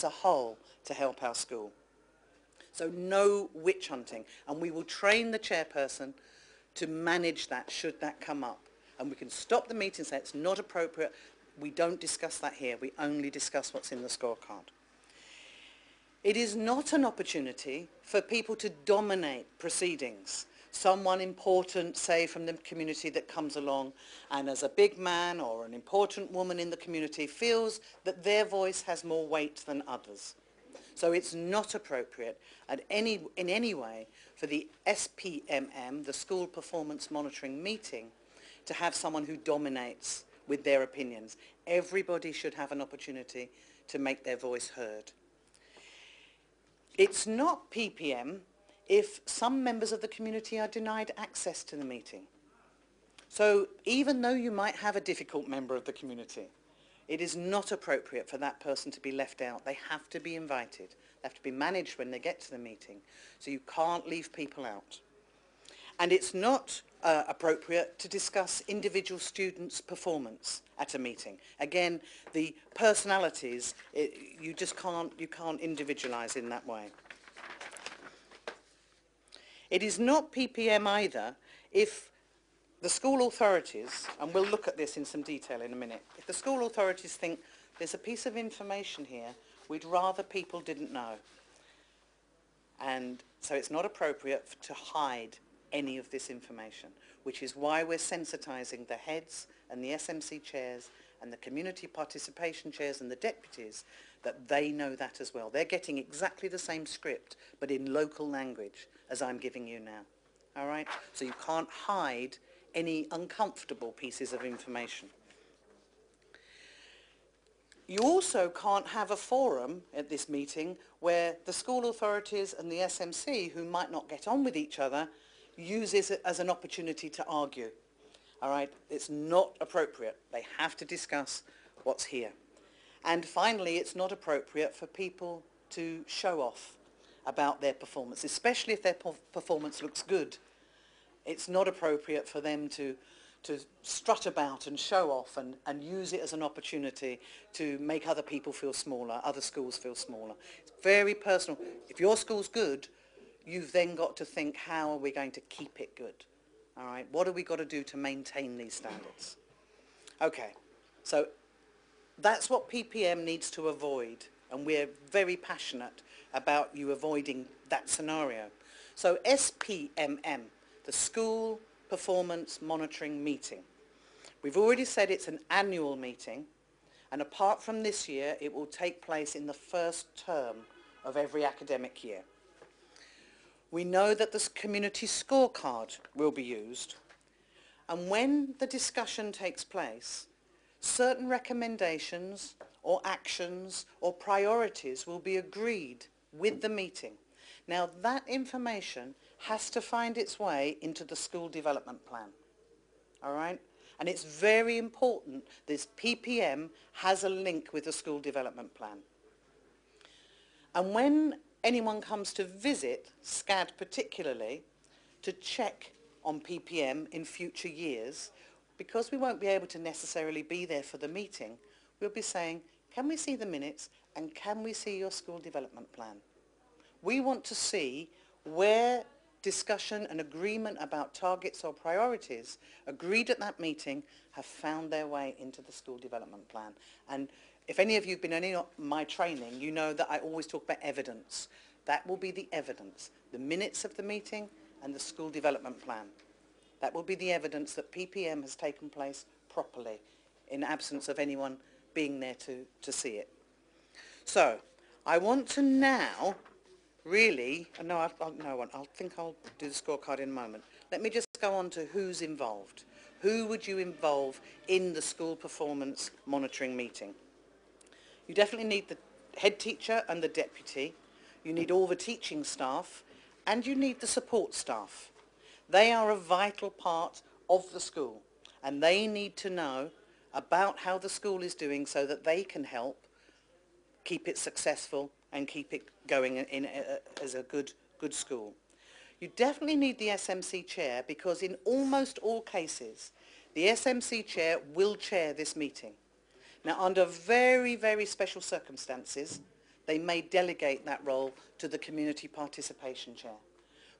a whole to help our school. So no witch hunting, and we will train the chairperson to manage that should that come up. And we can stop the meeting and say it's not appropriate, we don't discuss that here, we only discuss what's in the scorecard. It is not an opportunity for people to dominate proceedings. Someone important, say, from the community that comes along, and as a big man or an important woman in the community feels that their voice has more weight than others. So it's not appropriate in any way for the SPMM, the School Performance Monitoring Meeting, to have someone who dominates with their opinions. Everybody should have an opportunity to make their voice heard. It's not PPM if some members of the community are denied access to the meeting. So even though you might have a difficult member of the community, it is not appropriate for that person to be left out. They have to be invited. They have to be managed when they get to the meeting. So you can't leave people out. And it's not appropriate to discuss individual students' performance at a meeting. Again, the personalities, you can't individualise in that way. It is not PPM either if the school authorities, and we'll look at this in some detail in a minute, if the school authorities think there's a piece of information here we'd rather people didn't know. And so it's not appropriate to hide any of this information, which is why we're sensitising the heads and the SMC chairs and the community participation chairs and the deputies, that they know that as well. They're getting exactly the same script, but in local language, as I'm giving you now. All right? So you can't hide any uncomfortable pieces of information. You also can't have a forum at this meeting where the school authorities and the SMC, who might not get on with each other, use it as an opportunity to argue. All right? It's not appropriate. They have to discuss what's here. And finally, it's not appropriate for people to show off about their performance, especially if their performance looks good. It's not appropriate for them to strut about and show off and use it as an opportunity to make other people feel smaller, other schools feel smaller. It's very personal. If your school's good, you've then got to think, how are we going to keep it good? All right, what have we got to do to maintain these standards? Okay, so that's what PPM needs to avoid, and we're very passionate about you avoiding that scenario. So SPMM, the School Performance Monitoring Meeting. We've already said it's an annual meeting, and apart from this year, it will take place in the first term of every academic year. We know that this community scorecard will be used, and when the discussion takes place, certain recommendations or actions or priorities will be agreed with the meeting. Now that information has to find its way into the school development plan. All right? And it's very important this PPM has a link with the school development plan. And when anyone comes to visit, SCAD particularly, to check on PPM in future years, because we won't be able to necessarily be there for the meeting, we'll be saying, can we see the minutes and can we see your school development plan? We want to see where discussion and agreement about targets or priorities agreed at that meeting have found their way into the school development plan. And if any of you have been in any of my training, you know that I always talk about evidence. That will be the evidence, the minutes of the meeting and the school development plan. That will be the evidence that PPM has taken place properly in absence of anyone being there to see it. So I want to now really, I think I'll do the scorecard in a moment. Let me just go on to who's involved. Who would you involve in the school performance monitoring meeting? You definitely need the head teacher and the deputy. You need all the teaching staff, and you need the support staff. They are a vital part of the school, and they need to know about how the school is doing so that they can help keep it successful and keep it going as a good school. You definitely need the SMC chair, because in almost all cases, the SMC chair will chair this meeting. Now, under very, very special circumstances, they may delegate that role to the community participation chair.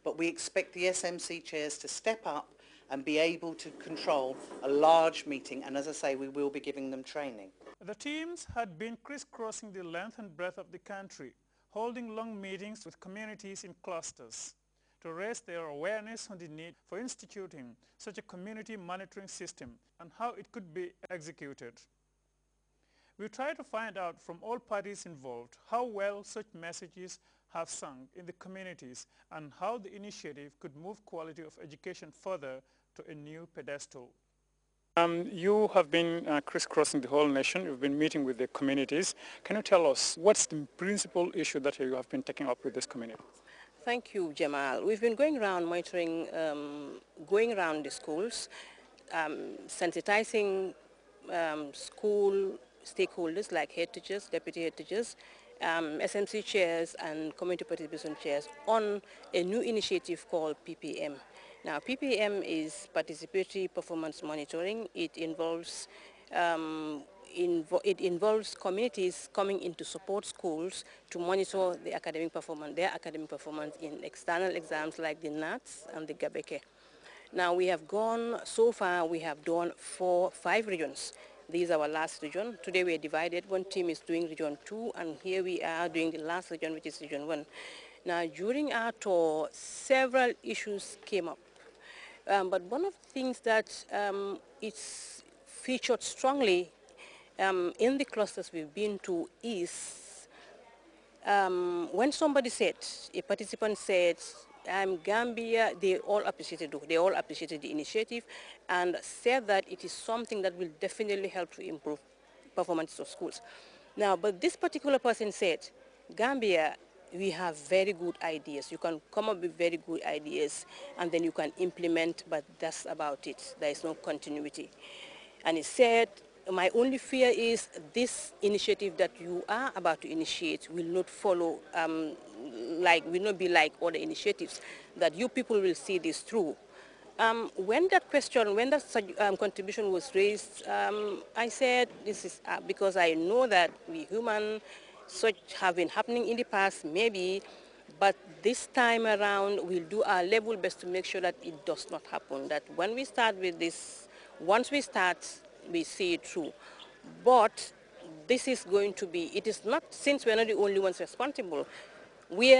But we expect the SMC chairs to step up and be able to control a large meeting, and as I say, we will be giving them training. The teams had been crisscrossing the length and breadth of the country, holding long meetings with communities in clusters to raise their awareness on the need for instituting such a community monitoring system and how it could be executed. We tried to find out from all parties involved how well such messages have sung in the communities and how the initiative could move quality of education further to a new pedestal. You have been crisscrossing the whole nation. You've been meeting with the communities. Can you tell us what's the principal issue that you have been taking up with this community? Thank you, Jamal. We've been going around monitoring, going around the schools, sensitizing school stakeholders like head teachers, deputy head teachers, SMC chairs and community participation chairs on a new initiative called PPM. Now, PPM is Participatory Performance Monitoring. It involves communities coming in to support schools to monitor the academic performance, their academic performance in external exams like the NATS and the Gabeke. Now we have gone, so far we have done 5 regions. This is our last region. Today we are divided. One team is doing region 2 and here we are doing the last region, which is region 1. Now during our tour, several issues came up. But one of the things that it's featured strongly in the clusters we've been to is when somebody said, a participant said, Gambia, they all appreciated the initiative and said that it is something that will definitely help to improve performance of schools. Now, but this particular person said, Gambia, we have very good ideas. You can come up with very good ideas and then you can implement, but that's about it. There is no continuity. And he said, my only fear is this initiative that you are about to initiate will not follow, will not be like other initiatives, that you people will see this through. When that contribution was raised, I said, this is because I know that we human, such have been happening in the past, maybe, but this time around we'll do our level best to make sure that it does not happen, that when we start with this, once we start, we see it through. But this is going to be, it is not, since we're not the only ones responsible, we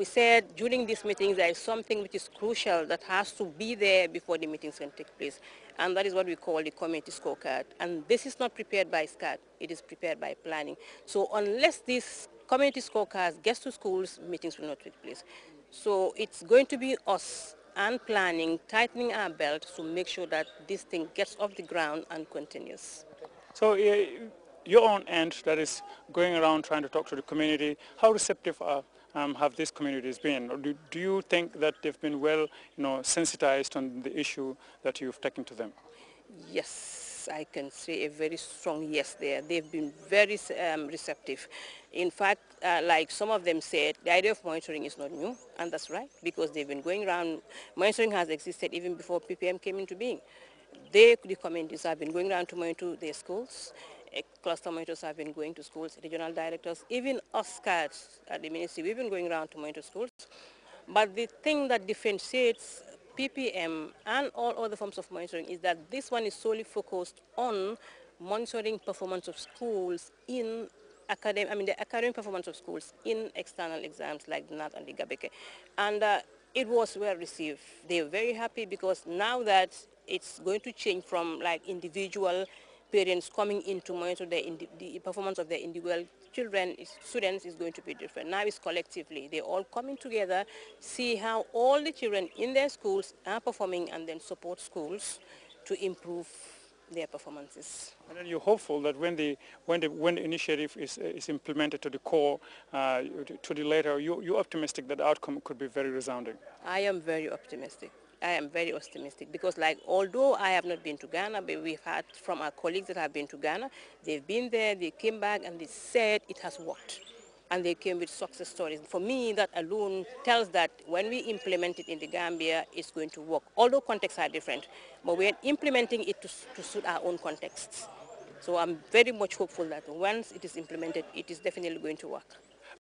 said during these meetings there is something which is crucial that has to be there before the meetings can take place. And that is what we call the community scorecard. And this is not prepared by SCAD, it is prepared by planning. So unless this community scorecard gets to schools, meetings will not take place. So it's going to be us and planning, tightening our belt to make sure that this thing gets off the ground and continues. So your own end, that is going around trying to talk to the community, how receptive have these communities been? Or do you think that they've been well sensitized on the issue that you've taken to them? Yes, I can say a very strong yes there. They've been very receptive. In fact, like some of them said, the idea of monitoring is not new, and that's right, because they've been going around. Monitoring has existed even before PPM came into being. The communities have been going around to monitor their schools. Cluster monitors have been going to schools, regional directors, even us CADs at the ministry, we've been going around to monitor schools. But the thing that differentiates PPM and all other forms of monitoring is that this one is solely focused on monitoring performance of schools in the academic performance of schools in external exams like the NAT and the Gabeke. And it was well received. They were very happy because now that it's going to change from like individual parents coming in to monitor the performance of their individual children, students is going to be different. Now it's collectively. They're all coming together, see how all the children in their schools are performing and then support schools to improve their performances. And then you're hopeful that when the initiative is implemented to the core, to the later, you're optimistic that the outcome could be very resounding. I am very optimistic. I am very optimistic because although I have not been to Ghana, but we've had from our colleagues that have been to Ghana, they've been there, they came back and they said it has worked. And they came with success stories. For me, that alone tells that when we implement it in the Gambia, it's going to work. Although contexts are different, but we're implementing it to suit our own contexts. So I'm very much hopeful that once it is implemented, it is definitely going to work.